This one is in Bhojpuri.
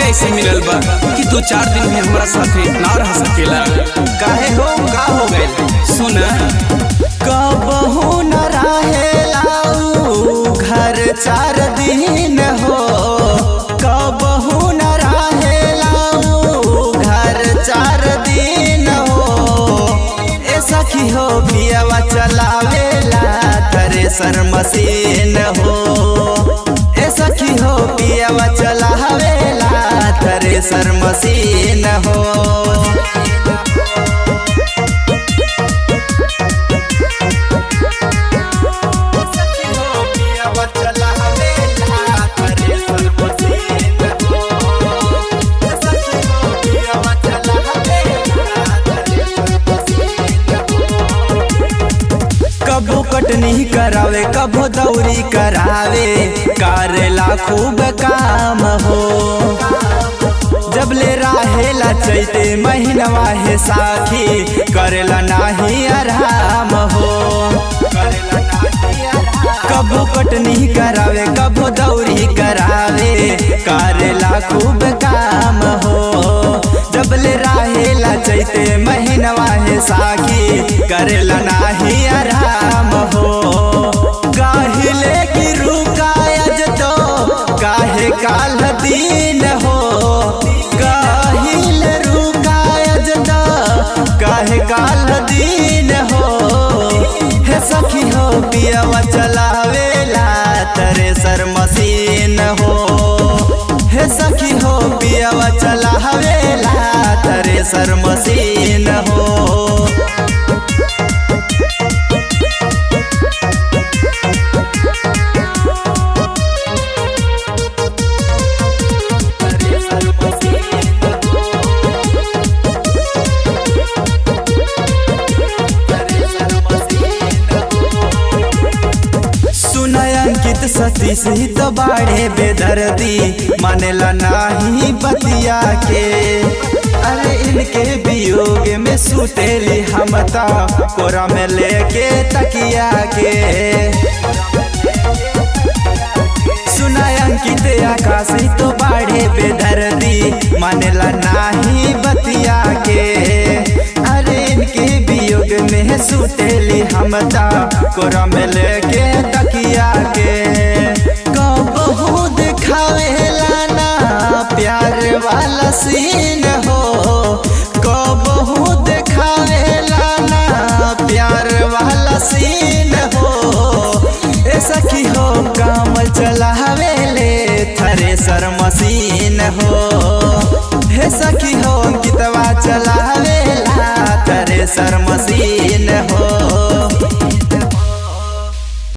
ऐसे मिलल बा कि 2-4 दिन में हमारा साथे ना रह सकेला। काहे हो का हो गए सुना कबहू न रहेला घर 4 दिन हो, कबहू न रहेला घर 4 दिन हो। ए सखी हो पियावा चलावेला थ्रेसर मशीन हो, ए सखी हो पियावा चलावेला थ्रेसर मशीन हो। कबो कटनी करावे कबो दौरी करावे, करेला खूब काम हो। जब ले रहेला चैते महीनवा है साथी, करेला नाही आराम हो। कबो कटनी करावे कबो दौरी करावे, करेला खूब काम हो। जब ले रहेला चैते महीनवा है साखी, करेला नाही आराम हो। काहिले की रुकायज तो काहे काल दिन हो, काहिले रुकायज तो काहे काल दिन हो। हे सखी हो पियावा चलावेला थ्रेसर मशीन हो, हे सखी हो पियावा चलावेला थ्रेसर मशीन हो। अंकित सतीश ही तो बाड़े बेदर्दी, मानेला नाही बतिया के। अरे इनके वियोग में सुतेली हम ता कोरा में लेके तकिया के। सुना अंकित आकाश ही तो बाड़े बेदर्दी, मानेला नाही बतिया के। अरे इनके वियोग में सुतेली हम ता कोरा में लेके तकिया के। कबहू दिखावेला ना प्यार वाला सीन हो, कबहू दिखावेला ना प्यार वाला सीन हो। ए सखी हो काम चलावेले थ्रेसर मशीन हो, हे सखी हो अंकितवा चला